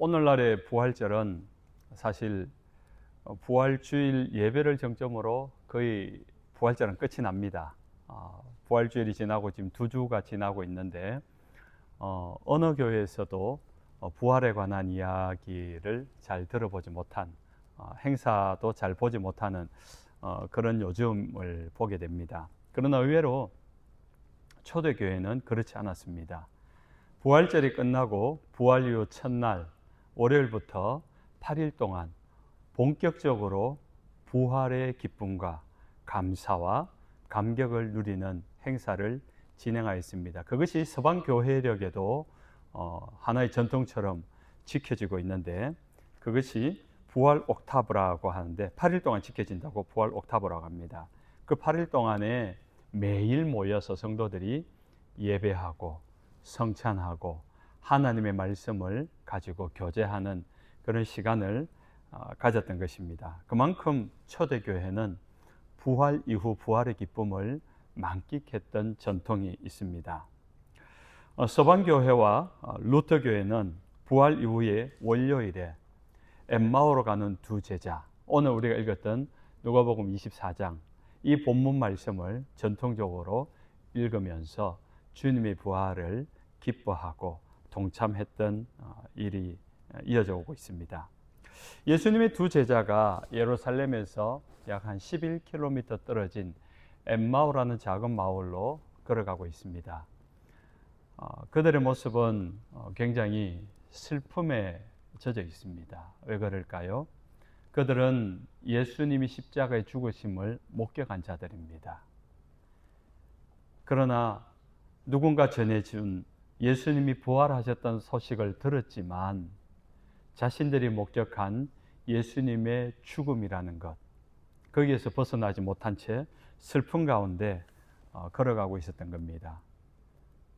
오늘날의 부활절은 사실 부활주일 예배를 정점으로 거의 부활절은 끝이 납니다. 부활주일이 지나고 지금 2주가 지나고 있는데 어느 교회에서도 부활에 관한 이야기를 잘 들어보지 못한, 행사도 잘 보지 못하는 그런 요즘을 보게 됩니다. 그러나 의외로 초대교회는 그렇지 않았습니다. 부활절이 끝나고 부활 이후 첫날 월요일부터 8일 동안 본격적으로 부활의 기쁨과 감사와 감격을 누리는 행사를 진행하였습니다. 그것이 서방교회력에도 하나의 전통처럼 지켜지고 있는데, 그것이 부활 옥타브라고 하는데 8일 동안 지켜진다고 부활 옥타브라고 합니다. 그 8일 동안에 매일 모여서 성도들이 예배하고 성찬하고 하나님의 말씀을 가지고 교제하는 그런 시간을 가졌던 것입니다. 그만큼 초대교회는 부활 이후 부활의 기쁨을 만끽했던 전통이 있습니다. 서방교회와 루터교회는 부활 이후의 월요일에 엠마오로 가는 두 제자, 오늘 우리가 읽었던 누가복음 24장 이 본문 말씀을 전통적으로 읽으면서 주님의 부활을 기뻐하고 동참했던 일이 이어져 오고 있습니다. 예수님의 두 제자가 예루살렘에서 약 한 11km 떨어진 엠마오라는 작은 마을로 걸어가고 있습니다. 그들의 모습은 굉장히 슬픔에 젖어 있습니다. 왜 그럴까요? 그들은 예수님이 십자가에 죽으심을 목격한 자들입니다. 그러나 누군가 전해준 예수님이 부활하셨다는 소식을 들었지만 자신들이 목격한 예수님의 죽음이라는 것, 거기에서 벗어나지 못한 채 슬픔 가운데 걸어가고 있었던 겁니다.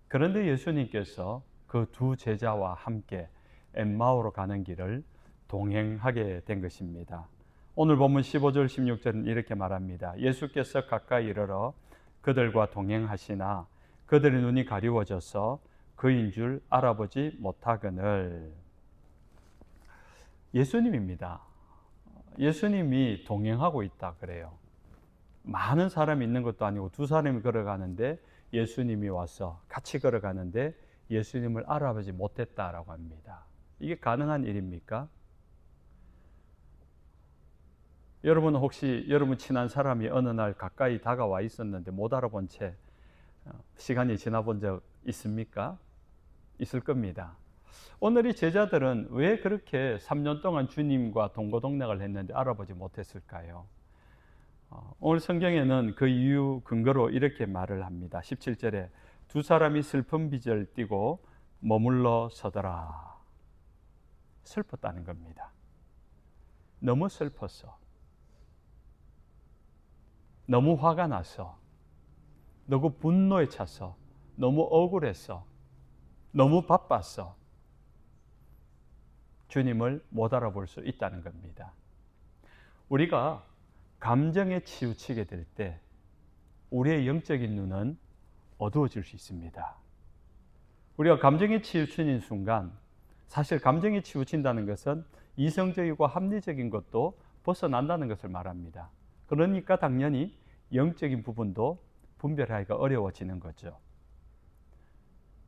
그런데 예수님께서 그 두 제자와 함께 엠마오로 가는 길을 동행하게 된 것입니다. 오늘 본문 15절 16절은 이렇게 말합니다. 예수께서 가까이 이르러 그들과 동행하시나 그들의 눈이 가리워져서 그인 줄 알아보지 못하거늘. 예수님입니다. 예수님이 동행하고 있다 그래요. 많은 사람이 있는 것도 아니고 두 사람이 걸어가는데 예수님이 와서 같이 걸어가는데 예수님을 알아보지 못했다라고 합니다. 이게 가능한 일입니까? 여러분 혹시 여러분 친한 사람이 어느 날 가까이 다가와 있었는데 못 알아본 채 시간이 지나본 적 있습니까? 있을 겁니다. 오늘 이 제자들은 왜 그렇게 3년 동안 주님과 동고동락을 했는데 알아보지 못했을까요? 오늘 성경에는 그 이유 근거로 이렇게 말을 합니다. 17절에 두 사람이 슬픈 빚을 띠고 머물러 서더라. 슬펐다는 겁니다. 너무 슬펐어. 너무 화가 나서, 너무 분노에 차서, 너무 억울했어, 너무 바빴어. 주님을 못 알아볼 수 있다는 겁니다. 우리가 감정에 치우치게 될 때 우리의 영적인 눈은 어두워질 수 있습니다. 우리가 감정에 치우치는 순간, 사실 감정에 치우친다는 것은 이성적이고 합리적인 것도 벗어난다는 것을 말합니다. 그러니까 당연히 영적인 부분도 분별하기가 어려워지는 거죠.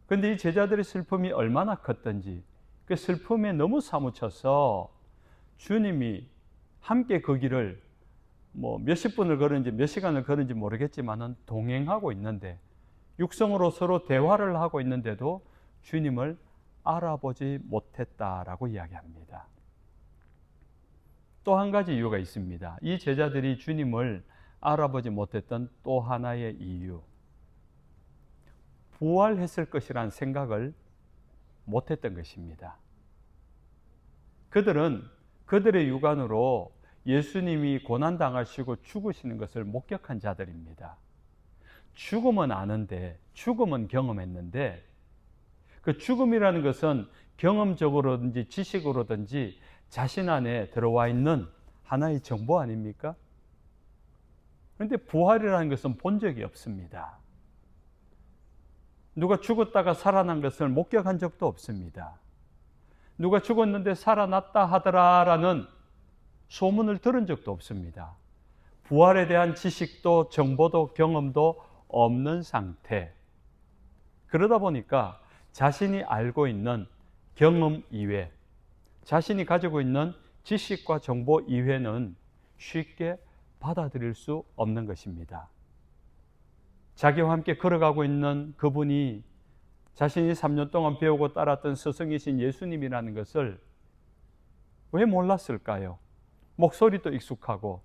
그런데 이 제자들의 슬픔이 얼마나 컸던지, 그 슬픔에 너무 사무쳐서 주님이 함께 그 길을 몇십 분을 걸은지 몇 시간을 걸은지 모르겠지만은 동행하고 있는데, 육성으로 서로 대화를 하고 있는데도 주님을 알아보지 못했다라고 이야기합니다. 또 한 가지 이유가 있습니다. 이 제자들이 주님을 알아보지 못했던 또 하나의 이유, 부활했을 것이라는 생각을 못했던 것입니다. 그들은 그들의 육안으로 예수님이 고난당하시고 죽으시는 것을 목격한 자들입니다. 죽음은 아는데, 죽음은 경험했는데, 그 죽음이라는 것은 경험적으로든지 지식으로든지 자신 안에 들어와 있는 하나의 정보 아닙니까? 그런데 부활이라는 것은 본 적이 없습니다. 누가 죽었다가 살아난 것을 목격한 적도 없습니다. 누가 죽었는데 살아났다 하더라라는 소문을 들은 적도 없습니다. 부활에 대한 지식도 정보도 경험도 없는 상태. 그러다 보니까 자신이 알고 있는 경험 이외, 자신이 가지고 있는 지식과 정보 이외는 쉽게 받아들일 수 없는 것입니다. 자기와 함께 걸어가고 있는 그분이 자신이 3년 동안 배우고 따랐던 스승이신 예수님이라는 것을 왜 몰랐을까요? 목소리도 익숙하고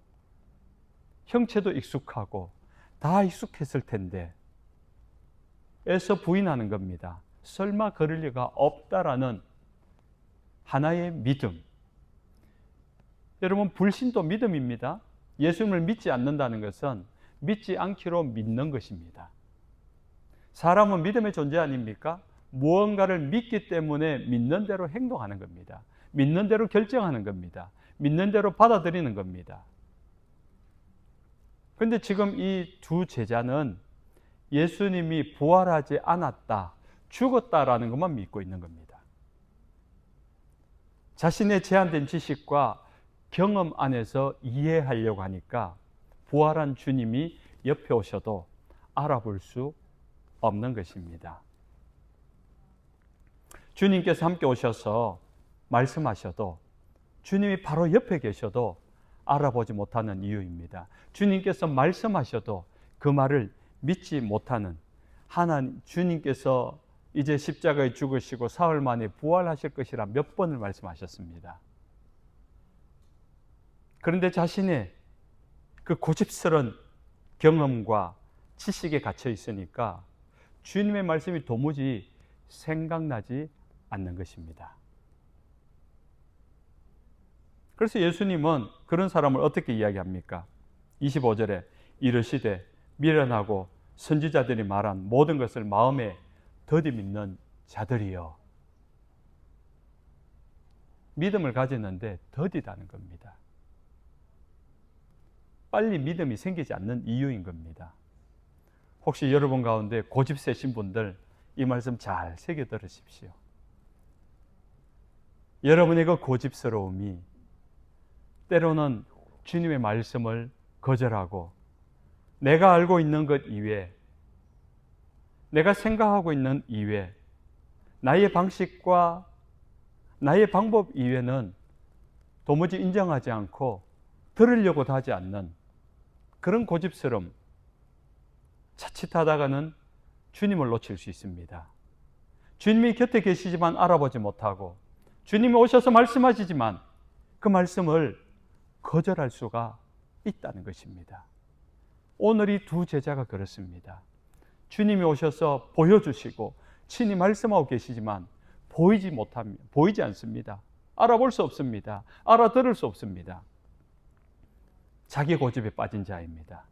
형체도 익숙하고 다 익숙했을 텐데 에서 부인하는 겁니다. 설마 그럴 리가 없다라는 하나의 믿음. 여러분, 불신도 믿음입니다. 예수님을 믿지 않는다는 것은 믿지 않기로 믿는 것입니다. 사람은 믿음의 존재 아닙니까? 무언가를 믿기 때문에 믿는 대로 행동하는 겁니다. 믿는 대로 결정하는 겁니다. 믿는 대로 받아들이는 겁니다. 그런데 지금 이 두 제자는 예수님이 부활하지 않았다, 죽었다라는 것만 믿고 있는 겁니다. 자신의 제한된 지식과 경험 안에서 이해하려고 하니까 부활한 주님이 옆에 오셔도 알아볼 수 없는 것입니다. 주님께서 함께 오셔서 말씀하셔도 주님이 바로 옆에 계셔도 알아보지 못하는 이유입니다. 주님께서 말씀하셔도 그 말을 믿지 못하는 하나님, 주님께서 이제 십자가에 죽으시고 사흘 만에 부활하실 것이라 몇 번을 말씀하셨습니다. 그런데 자신의 그 고집스러운 경험과 지식에 갇혀 있으니까 주님의 말씀이 도무지 생각나지 않는 것입니다. 그래서 예수님은 그런 사람을 어떻게 이야기합니까? 25절에 이르시되 미련하고 선지자들이 말한 모든 것을 마음에 더디 믿는 자들이여. 믿음을 가지는데 더디다는 겁니다. 빨리 믿음이 생기지 않는 이유인 겁니다. 혹시 여러분 가운데 고집 세신 분들 이 말씀 잘 새겨 들으십시오. 여러분의 그 고집스러움이 때로는 주님의 말씀을 거절하고 내가 알고 있는 것 이외에, 내가 생각하고 있는 이외에, 나의 방식과 나의 방법 이외에는 도무지 인정하지 않고 들으려고도 하지 않는 그런 고집스러움, 자칫하다가는 주님을 놓칠 수 있습니다. 주님이 곁에 계시지만 알아보지 못하고 주님이 오셔서 말씀하시지만 그 말씀을 거절할 수가 있다는 것입니다. 오늘 이 두 제자가 그렇습니다. 주님이 오셔서 보여주시고 친히 말씀하고 계시지만 보이지 않습니다. 알아볼 수 없습니다. 알아들을 수 없습니다. 자기 고집에 빠진 자입니다.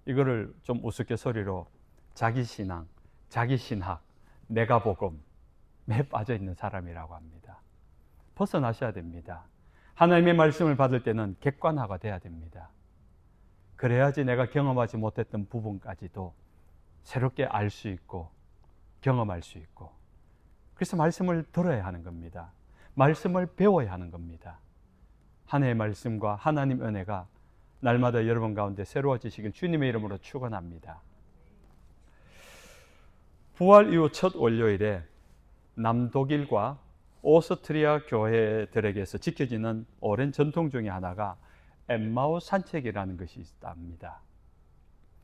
이거를 좀 우스갯소리로 자기 신앙, 자기 신학, 내가 복음에 빠져 있는 사람이라고 합니다. 벗어나셔야 됩니다. 하나님의 말씀을 받을 때는 객관화가 돼야 됩니다. 그래야지 내가 경험하지 못했던 부분까지도 새롭게 알 수 있고 경험할 수 있고, 그래서 말씀을 들어야 하는 겁니다. 말씀을 배워야 하는 겁니다. 하나님의 말씀과 하나님 은혜가 날마다 여러분 가운데 새로워지시길 주님의 이름으로 축원합니다. 부활 이후 첫 월요일에 남독일과 오스트리아 교회들에게서 지켜지는 오랜 전통 중에 하나가 엠마오 산책이라는 것이 있답니다.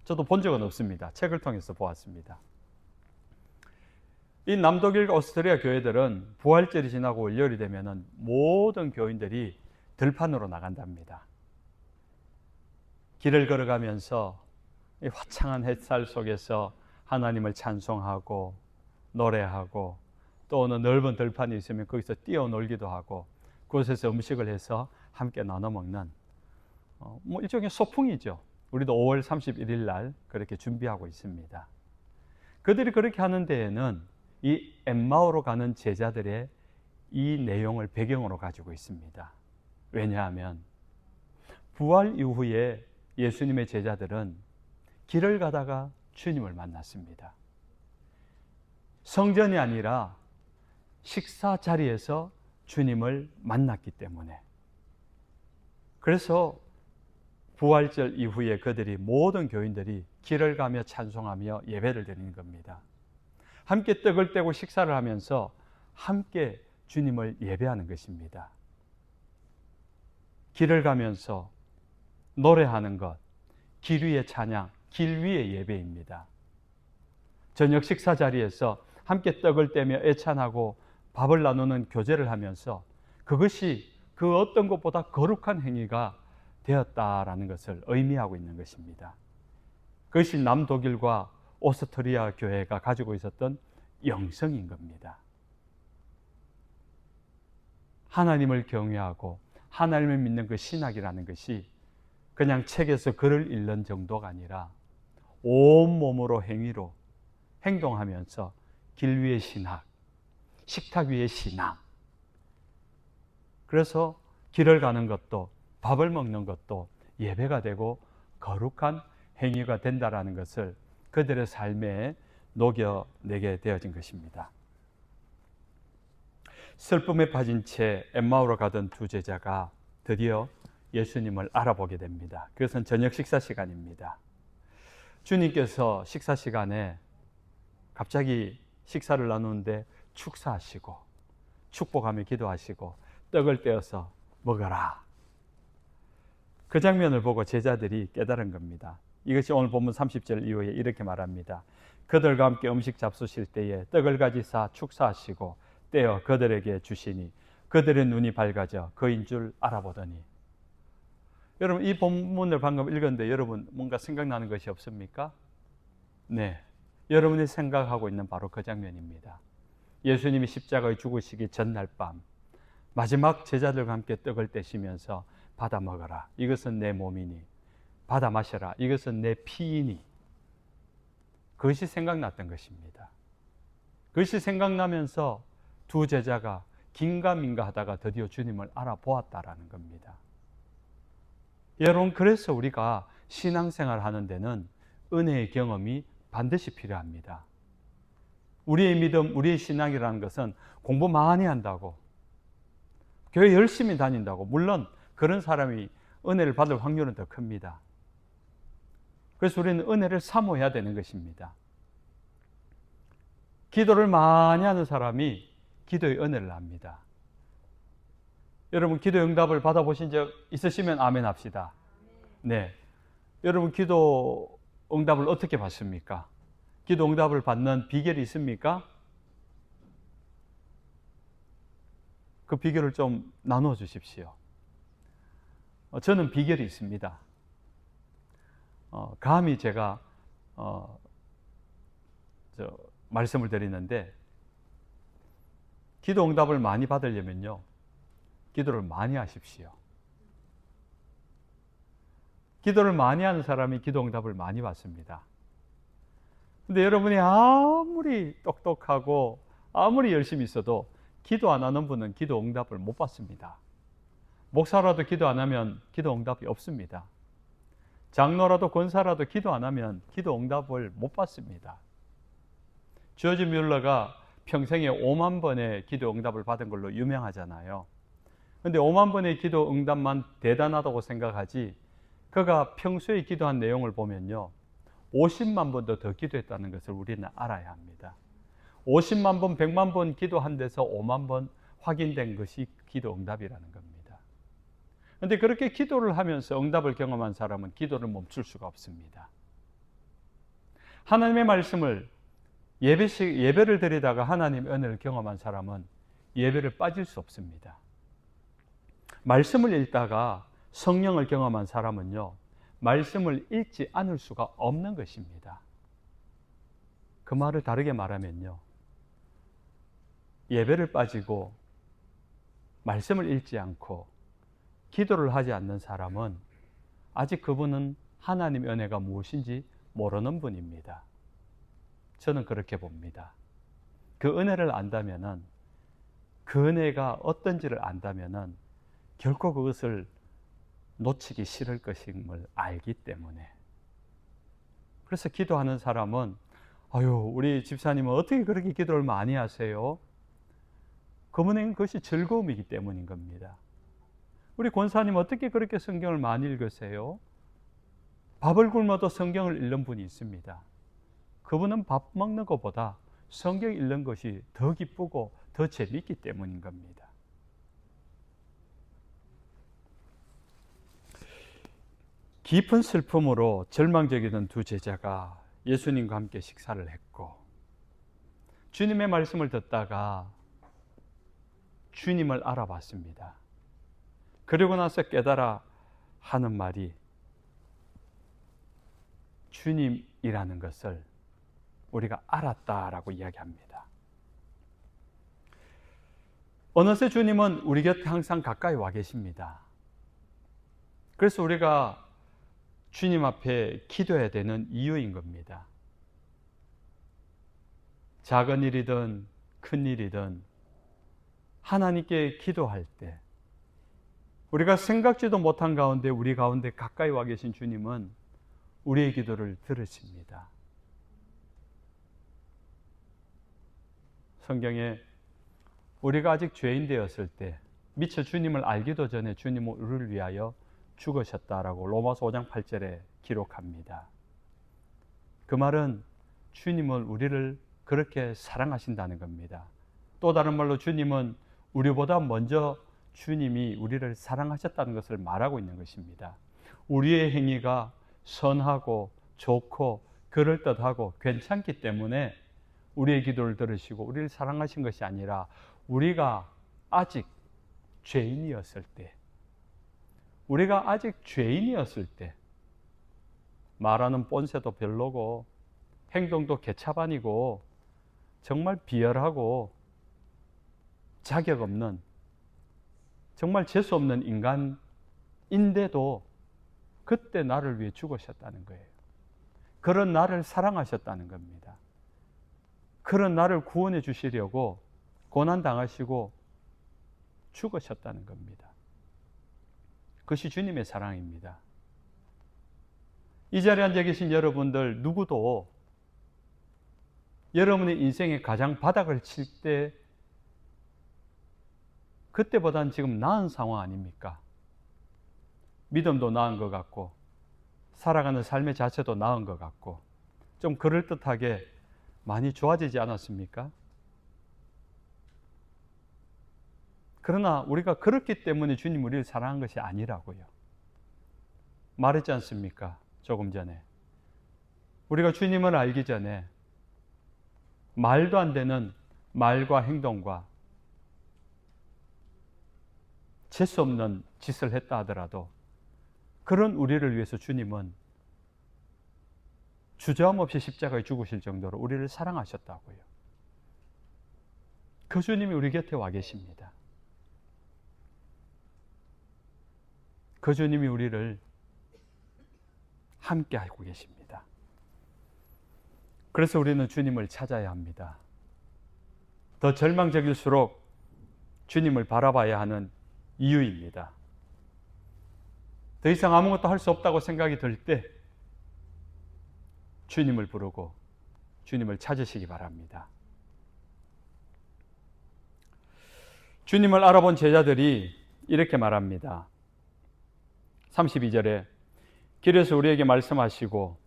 저도 본 적은 없습니다. 책을 통해서 보았습니다. 이 남독일과 오스트리아 교회들은 부활절이 지나고 월요일이 되면 모든 교인들이 들판으로 나간답니다. 길을 걸어가면서 이 화창한 햇살 속에서 하나님을 찬송하고 노래하고, 또 어느 넓은 들판이 있으면 거기서 뛰어놀기도 하고 그곳에서 음식을 해서 함께 나눠 먹는 일종의 소풍이죠. 우리도 5월 31일 날 그렇게 준비하고 있습니다. 그들이 그렇게 하는 데에는 이 엠마오로 가는 제자들의 이 내용을 배경으로 가지고 있습니다. 왜냐하면 부활 이후에 예수님의 제자들은 길을 가다가 주님을 만났습니다. 성전이 아니라 식사 자리에서 주님을 만났기 때문에. 그래서 부활절 이후에 그들이 모든 교인들이 길을 가며 찬송하며 예배를 드리는 겁니다. 함께 떡을 떼고 식사를 하면서 함께 주님을 예배하는 것입니다. 길을 가면서 노래하는 것, 길 위의 찬양, 길 위의 예배입니다. 저녁 식사 자리에서 함께 떡을 떼며 애찬하고 밥을 나누는 교제를 하면서 그것이 그 어떤 것보다 거룩한 행위가 되었다라는 것을 의미하고 있는 것입니다. 그것이 남독일과 오스트리아 교회가 가지고 있었던 영성인 겁니다. 하나님을 경외하고 하나님을 믿는 그 신학이라는 것이 그냥 책에서 글을 읽는 정도가 아니라 온몸으로 행위로 행동하면서 길 위의 신학, 식탁 위의 신앙. 그래서 길을 가는 것도 밥을 먹는 것도 예배가 되고 거룩한 행위가 된다라는 것을 그들의 삶에 녹여내게 되어진 것입니다. 슬픔에 빠진 채 엠마오로 가던 두 제자가 드디어 예수님을 알아보게 됩니다. 그것은 저녁 식사 시간입니다. 주님께서 식사 시간에 갑자기 식사를 나누는데 축사하시고 축복하며 기도하시고 떡을 떼어서 먹어라. 그 장면을 보고 제자들이 깨달은 겁니다. 이것이 오늘 본문 30절 이후에 이렇게 말합니다. 그들과 함께 음식 잡수실 때에 떡을 가지사 축사하시고 떼어 그들에게 주시니 그들의 눈이 밝아져 그인 줄 알아보더니. 여러분, 이 본문을 방금 읽었는데 여러분 뭔가 생각나는 것이 없습니까? 네, 여러분이 생각하고 있는 바로 그 장면입니다. 예수님이 십자가에 죽으시기 전날 밤 마지막 제자들과 함께 떡을 떼시면서 받아 먹어라. 이것은 내 몸이니. 받아 마셔라. 이것은 내 피이니. 그것이 생각났던 것입니다. 그것이 생각나면서 두 제자가 긴가민가 하다가 드디어 주님을 알아보았다라는 겁니다. 여러분, 그래서 우리가 신앙생활 하는 데는 은혜의 경험이 반드시 필요합니다. 우리의 믿음, 우리의 신앙이라는 것은 공부 많이 한다고, 교회 열심히 다닌다고, 물론 그런 사람이 은혜를 받을 확률은 더 큽니다. 그래서 우리는 은혜를 사모해야 되는 것입니다. 기도를 많이 하는 사람이 기도의 은혜를 압니다. 여러분, 기도 응답을 받아보신 적 있으시면 아멘 합시다. 네. 여러분, 기도 응답을 어떻게 받습니까? 기도 응답을 받는 비결이 있습니까? 그 비결을 좀 나누어 주십시오. 저는 비결이 있습니다. 감히 제가 말씀을 드리는데, 기도 응답을 많이 받으려면요, 기도를 많이 하십시오. 기도를 많이 하는 사람이 기도 응답을 많이 받습니다. 근데 여러분이 아무리 똑똑하고 아무리 열심히 있어도 기도 안 하는 분은 기도 응답을 못 받습니다. 목사라도 기도 안 하면 기도 응답이 없습니다. 장로라도 권사라도 기도 안 하면 기도 응답을 못 받습니다. 조지 뮬러가 평생에 5만 번의 기도 응답을 받은 걸로 유명하잖아요. 근데 5만 번의 기도 응답만 대단하다고 생각하지, 그가 평소에 기도한 내용을 보면요, 50만 번도 더 기도했다는 것을 우리는 알아야 합니다. 50만 번, 100만 번 기도한 데서 5만 번 확인된 것이 기도 응답이라는 겁니다. 그런데 그렇게 기도를 하면서 응답을 경험한 사람은 기도를 멈출 수가 없습니다. 하나님의 말씀을 예배를 드리다가 하나님의 은혜를 경험한 사람은 예배를 빠질 수 없습니다. 말씀을 읽다가 성령을 경험한 사람은요, 말씀을 읽지 않을 수가 없는 것입니다. 그 말을 다르게 말하면요, 예배를 빠지고 말씀을 읽지 않고 기도를 하지 않는 사람은 아직 그분은 하나님의 은혜가 무엇인지 모르는 분입니다. 저는 그렇게 봅니다. 그 은혜를 안다면은, 그 은혜가 어떤지를 안다면은 결코 그것을 놓치기 싫을 것임을 알기 때문에. 그래서 기도하는 사람은, 아유, 우리 집사님은 어떻게 그렇게 기도를 많이 하세요? 그분에게는 그것이 즐거움이기 때문인 겁니다. 우리 권사님 어떻게 그렇게 성경을 많이 읽으세요? 밥을 굶어도 성경을 읽는 분이 있습니다. 그분은 밥 먹는 것보다 성경 읽는 것이 더 기쁘고 더 재미있기 때문인 겁니다. 깊은 슬픔으로 절망적이던 두 제자가 예수님과 함께 식사를 했고, 주님의 말씀을 듣다가 주님을 알아봤습니다. 그리고 나서 깨달아 하는 말이 주님이라는 것을 우리가 알았다라고 이야기합니다. 어느새 주님은 우리 곁에 항상 가까이 와 계십니다. 그래서 우리가 주님 앞에 기도해야 되는 이유인 겁니다. 작은 일이든 큰 일이든 하나님께 기도할 때 우리가 생각지도 못한 가운데 우리 가운데 가까이 와 계신 주님은 우리의 기도를 들으십니다. 성경에 우리가 아직 죄인 되었을 때 미처 주님을 알기도 전에 주님은 우리를 위하여 죽으셨다라고 로마서 5장 8절에 기록합니다. 그 말은 주님은 우리를 그렇게 사랑하신다는 겁니다. 또 다른 말로 주님은 우리보다 먼저 주님이 우리를 사랑하셨다는 것을 말하고 있는 것입니다. 우리의 행위가 선하고 좋고 그럴듯하고 괜찮기 때문에 우리의 기도를 들으시고 우리를 사랑하신 것이 아니라 우리가 아직 죄인이었을 때, 말하는 본새도 별로고 행동도 개차반이고 정말 비열하고 자격 없는, 정말 재수 없는 인간인데도 그때 나를 위해 죽으셨다는 거예요. 그런 나를 사랑하셨다는 겁니다. 그런 나를 구원해 주시려고 고난당하시고 죽으셨다는 겁니다. 그것이 주님의 사랑입니다. 이 자리에 앉아 계신 여러분들 누구도 여러분의 인생의 가장 바닥을 칠 때 그때보다는 지금 나은 상황 아닙니까? 믿음도 나은 것 같고 살아가는 삶의 자체도 나은 것 같고 좀 그럴듯하게 많이 좋아지지 않았습니까? 그러나 우리가 그렇기 때문에 주님 우리를 사랑한 것이 아니라고요. 말했지 않습니까? 조금 전에. 우리가 주님을 알기 전에 말도 안 되는 말과 행동과 재수 없는 짓을 했다 하더라도 그런 우리를 위해서 주님은 주저함 없이 십자가에 죽으실 정도로 우리를 사랑하셨다고요. 그 주님이 우리 곁에 와 계십니다. 그 주님이 우리를 함께 하고 계십니다. 그래서 우리는 주님을 찾아야 합니다. 더 절망적일수록 주님을 바라봐야 하는 이유입니다. 더 이상 아무것도 할 수 없다고 생각이 들 때 주님을 부르고 주님을 찾으시기 바랍니다. 주님을 알아본 제자들이 이렇게 말합니다. 32절에 길에서 우리에게 말씀하시고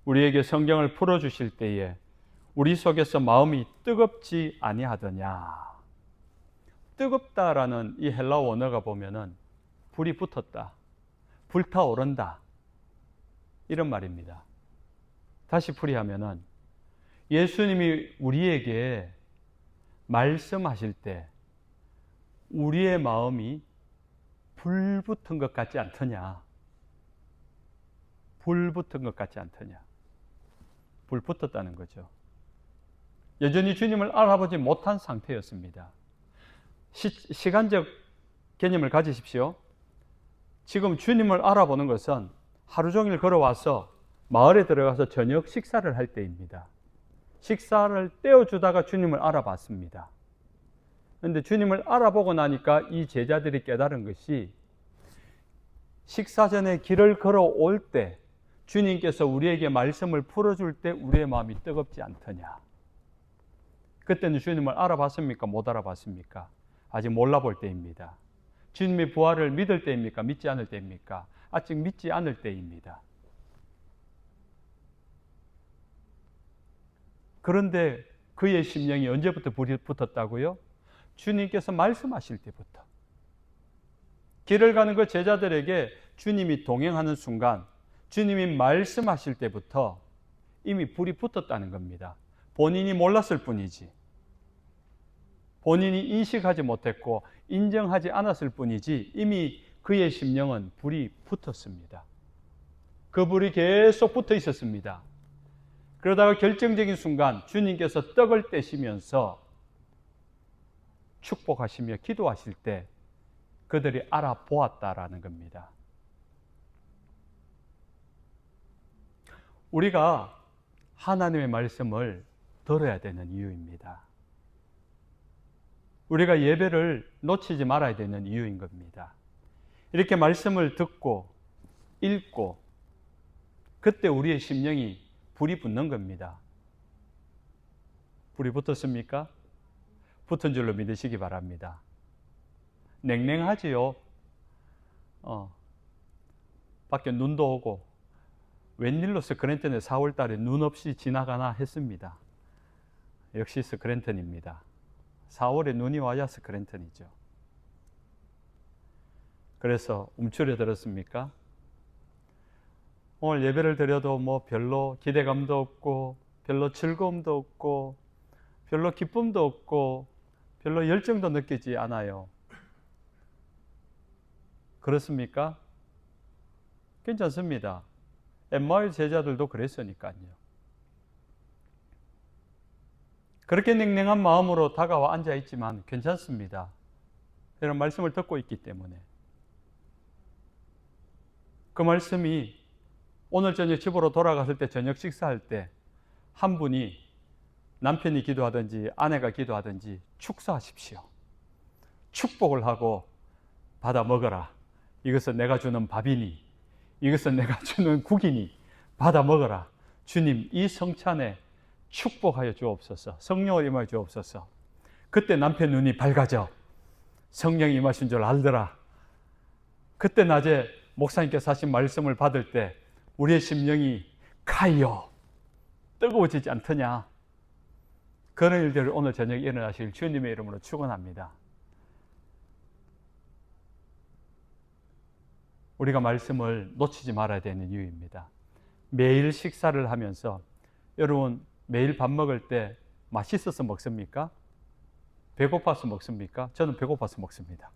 우리에게 성경을 풀어주실 때에 우리 속에서 마음이 뜨겁지 아니하더냐. 뜨겁다라는 이 헬라어 원어가 보면은 불이 붙었다, 불타오른다 이런 말입니다. 다시 풀이하면은 예수님이 우리에게 말씀하실 때 우리의 마음이 불 붙은 것 같지 않더냐. 불 붙은 것 같지 않더냐. 불 붙었다는 거죠. 여전히 주님을 알아보지 못한 상태였습니다. 시간적 개념을 가지십시오. 지금 주님을 알아보는 것은 하루 종일 걸어와서 마을에 들어가서 저녁 식사를 할 때입니다. 식사를 떼어주다가 주님을 알아봤습니다. 그런데 주님을 알아보고 나니까 이 제자들이 깨달은 것이 식사 전에 길을 걸어올 때 주님께서 우리에게 말씀을 풀어줄 때 우리의 마음이 뜨겁지 않더냐. 그때는 주님을 알아봤습니까? 못 알아봤습니까? 아직 몰라볼 때입니다. 주님의 부활을 믿을 때입니까? 믿지 않을 때입니까? 아직 믿지 않을 때입니다. 그런데 그의 심령이 언제부터 불이 붙었다고요? 주님께서 말씀하실 때부터. 길을 가는 그 제자들에게 주님이 동행하는 순간, 주님이 말씀하실 때부터 이미 불이 붙었다는 겁니다. 본인이 몰랐을 뿐이지, 본인이 인식하지 못했고 인정하지 않았을 뿐이지 이미 그의 심령은 불이 붙었습니다. 그 불이 계속 붙어 있었습니다. 그러다가 결정적인 순간 주님께서 떡을 떼시면서 축복하시며 기도하실 때 그들이 알아보았다라는 겁니다. 우리가 하나님의 말씀을 들어야 되는 이유입니다. 우리가 예배를 놓치지 말아야 되는 이유인 겁니다. 이렇게 말씀을 듣고 읽고 그때 우리의 심령이 불이 붙는 겁니다. 불이 붙었습니까? 붙은 줄로 믿으시기 바랍니다. 냉랭하지요. 밖에 눈도 오고 웬일로 스크랜턴에 4월 달에 눈 없이 지나가나 했습니다. 역시 스크랜턴입니다. 4월에 눈이 와야 스크랜턴이죠. 그래서 움츠려 들었습니까? 오늘 예배를 드려도 뭐 별로 기대감도 없고 별로 즐거움도 없고 별로 기쁨도 없고 별로 열정도 느끼지 않아요. 그렇습니까? 괜찮습니다. 엠마오 제자들도 그랬으니까요. 그렇게 냉랭한 마음으로 다가와 앉아 있지만 괜찮습니다. 이런 말씀을 듣고 있기 때문에. 그 말씀이 오늘 저녁 집으로 돌아갔을 때 저녁 식사할 때 한 분이 남편이 기도하든지 아내가 기도하든지 축사하십시오. 축복을 하고 받아 먹어라. 이것은 내가 주는 밥이니, 이것은 내가 주는 국이니 받아 먹어라. 주님 이 성찬에 축복하여 주옵소서. 성령을 임하여 주옵소서. 그때 남편 눈이 밝아져 성령이 임하신 줄 알더라. 그때 낮에 목사님께서 하신 말씀을 받을 때 우리의 심령이 카이오 뜨거워지지 않더냐. 그런 일들을 오늘 저녁에 일어나실 주님의 이름으로 축원합니다. 우리가 말씀을 놓치지 말아야 되는 이유입니다. 매일 식사를 하면서 여러분 매일 밥 먹을 때 맛있어서 먹습니까? 배고파서 먹습니까? 저는 배고파서 먹습니다.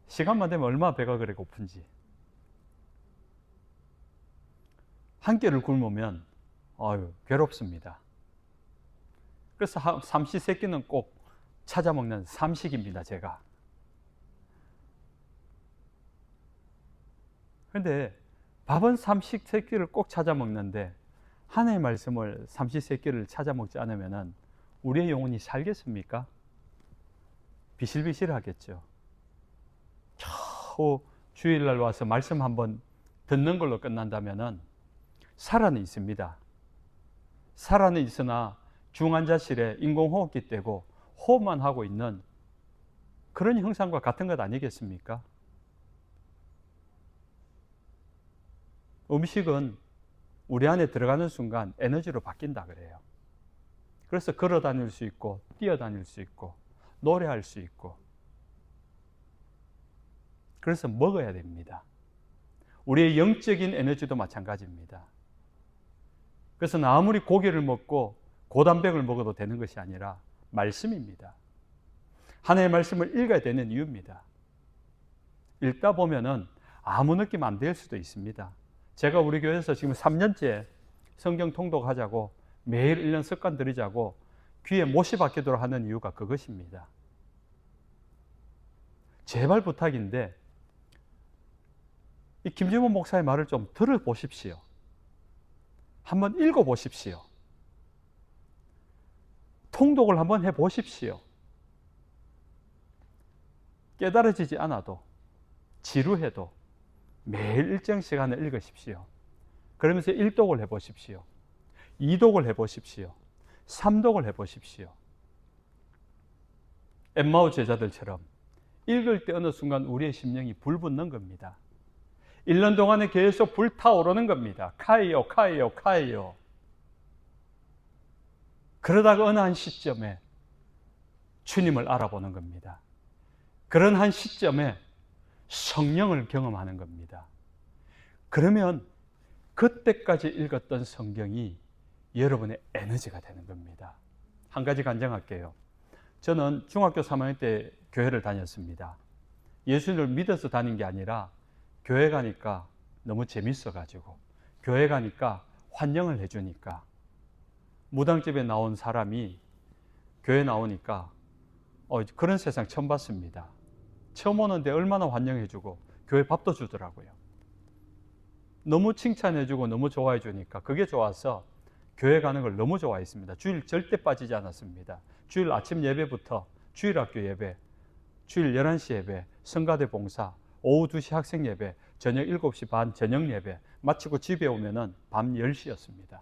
시간만 되면 얼마나 배가 그래 고픈지. 한 끼를 굶으면 괴롭습니다. 그래서 삼시세끼는 꼭 찾아 먹는 삼식입니다, 제가. 그런데 밥은 삼시세끼를 꼭 찾아 먹는데 하나님의 말씀을 삼시세끼를 찾아 먹지 않으면 우리의 영혼이 살겠습니까? 비실비실하겠죠. 겨우 주일날 와서 말씀 한번 듣는 걸로 끝난다면 살아는 있습니다. 살아는 있으나 중환자실에 인공호흡기 떼고 호흡만 하고 있는 그런 형상과 같은 것 아니겠습니까? 음식은 우리 안에 들어가는 순간 에너지로 바뀐다 그래요. 그래서 걸어 다닐 수 있고 뛰어다닐 수 있고 노래할 수 있고 그래서 먹어야 됩니다. 우리의 영적인 에너지도 마찬가지입니다. 그래서 아무리 고기를 먹고 고단백을 먹어도 되는 것이 아니라 말씀입니다. 하나님의 말씀을 읽어야 되는 이유입니다. 읽다 보면은 아무 느낌 안 들 수도 있습니다. 제가 우리 교회에서 지금 3년째 성경 통독하자고 매일 1년 습관 들이자고 귀에 못이 박히도록 하는 이유가 그것입니다. 제발 부탁인데 이 김진모 목사의 말을 좀 들어보십시오. 한번 읽어보십시오. 통독을 한번 해보십시오. 깨달아지지 않아도 지루해도 매일 일정 시간을 읽으십시오. 그러면서 1독을 해보십시오. 2독을 해보십시오. 3독을 해보십시오. 엠마오 제자들처럼 읽을 때 어느 순간 우리의 심령이 불붙는 겁니다. 1년 동안에 계속 불타오르는 겁니다. 카이오, 카이오, 카이오. 그러다가 어느 한 시점에 주님을 알아보는 겁니다. 그런 한 시점에 성령을 경험하는 겁니다. 그러면 그때까지 읽었던 성경이 여러분의 에너지가 되는 겁니다. 한 가지 간증할게요. 저는 중학교 3학년 때 교회를 다녔습니다. 예수님을 믿어서 다닌 게 아니라 교회 가니까 너무 재밌어가지고, 교회 가니까 환영을 해주니까, 무당집에 나온 사람이 교회 나오니까 그런 세상 처음 봤습니다. 처음 오는데 얼마나 환영해주고 교회 밥도 주더라고요. 너무 칭찬해주고 너무 좋아해주니까 그게 좋아서 교회 가는 걸 너무 좋아했습니다. 주일 절대 빠지지 않았습니다. 주일 아침 예배부터 주일 학교 예배, 주일 11시 예배, 성가대 봉사, 오후 2시 학생 예배, 저녁 7시 반 저녁 예배 마치고 집에 오면은 밤 10시였습니다.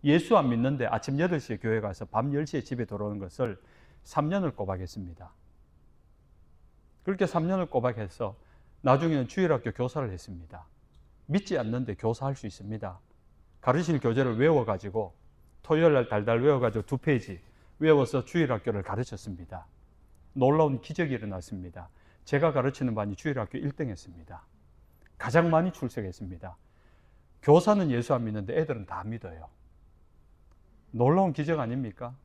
예수 안 믿는데 아침 8시에 교회 가서 밤 10시에 집에 돌아오는 것을 3년을 꼬박했습니다. 그렇게 3년을 꼬박해서 나중에는 주일학교 교사를 했습니다. 믿지 않는데 교사할 수 있습니다. 가르칠 교재를 외워가지고 토요일날 달달 외워가지고 2페이지 외워서 주일학교를 가르쳤습니다. 놀라운 기적이 일어났습니다. 제가 가르치는 반이 주일학교 1등 했습니다. 가장 많이 출석했습니다. 교사는 예수 안 믿는데 애들은 다 믿어요. 놀라운 기적 아닙니까?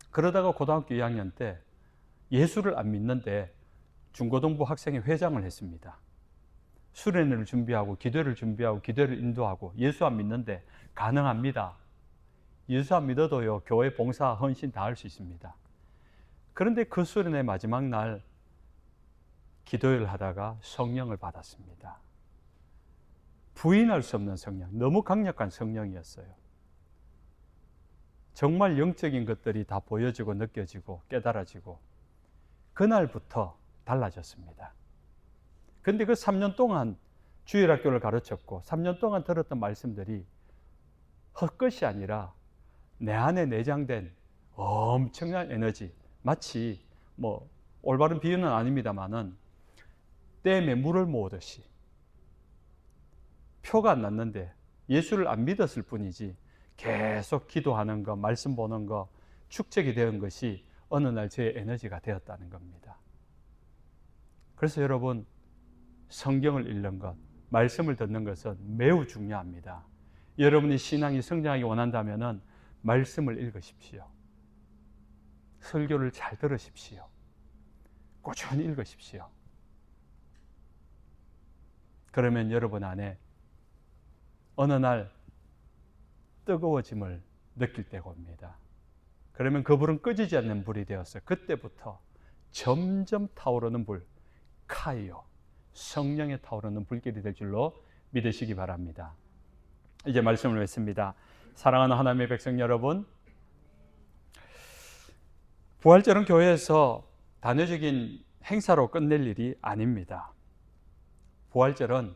그러다가 고등학교 2학년 때 예수를 안 믿는데 중고등부 학생회 회장을 했습니다. 수련회를 준비하고 기도를 준비하고 기도를 인도하고 예수 안 믿는데 가능합니다. 예수 안 믿어도요, 교회 봉사, 헌신 다 할 수 있습니다. 그런데 그 수련회 마지막 날 기도를 하다가 성령을 받았습니다. 부인할 수 없는 성령, 너무 강력한 성령이었어요. 정말 영적인 것들이 다 보여지고 느껴지고 깨달아지고 그날부터 달라졌습니다. 근데 그 3년 동안 주일학교를 가르쳤고 3년 동안 들었던 말씀들이 헛것이 아니라 내 안에 내장된 엄청난 에너지, 마치 올바른 비유는 아닙니다만은 댐에 물을 모으듯이 표가 안 났는데 예수를 안 믿었을 뿐이지 계속 기도하는 것, 말씀 보는 것, 축적이 되는 것이 어느 날 제 에너지가 되었다는 겁니다. 그래서 여러분, 성경을 읽는 것, 말씀을 듣는 것은 매우 중요합니다. 여러분이 신앙이 성장하기 원한다면 말씀을 읽으십시오. 설교를 잘 들으십시오. 꾸준히 읽으십시오. 그러면 여러분 안에 어느 날 뜨거워짐을 느낄 때가 옵니다. 그러면 그 불은 꺼지지 않는 불이 되었어요. 그때부터 점점 타오르는 불, 카이오, 성령에 타오르는 불길이 될 줄로 믿으시기 바랍니다. 이제 말씀을 맺습니다. 사랑하는 하나님의 백성 여러분, 부활절은 교회에서 단회적인 행사로 끝낼 일이 아닙니다. 부활절은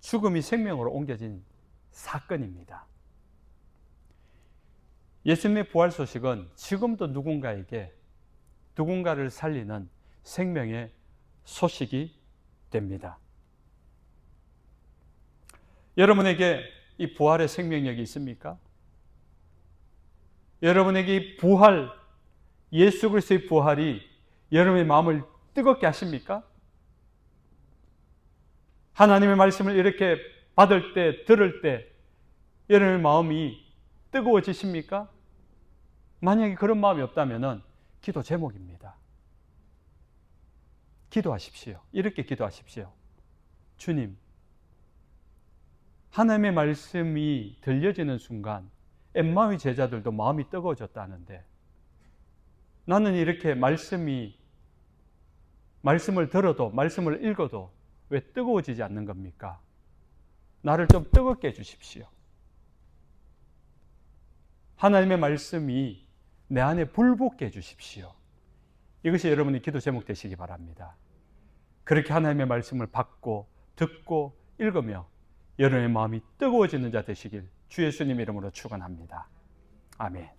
죽음이 생명으로 옮겨진 사건입니다. 예수님의 부활 소식은 지금도 누군가를 살리는 생명의 소식이 됩니다. 여러분에게 이 부활의 생명력이 있습니까? 여러분에게 이 부활, 예수 그리스도의 부활이 여러분의 마음을 뜨겁게 하십니까? 하나님의 말씀을 이렇게 받을 때, 들을 때 여러분의 마음이 뜨거워지십니까? 만약에 그런 마음이 없다면 기도 제목입니다. 기도하십시오. 이렇게 기도하십시오. 주님, 하나님의 말씀이 들려지는 순간 엠마오의 제자들도 마음이 뜨거워졌다는데 나는 이렇게 말씀을 들어도 말씀을 읽어도 왜 뜨거워지지 않는 겁니까? 나를 좀 뜨겁게 해주십시오. 하나님의 말씀이 내 안에 불붙게 해주십시오. 이것이 여러분의 기도 제목 되시기 바랍니다. 그렇게 하나님의 말씀을 받고 듣고 읽으며 여러분의 마음이 뜨거워지는 자 되시길 주 예수님 이름으로 축원합니다. 아멘.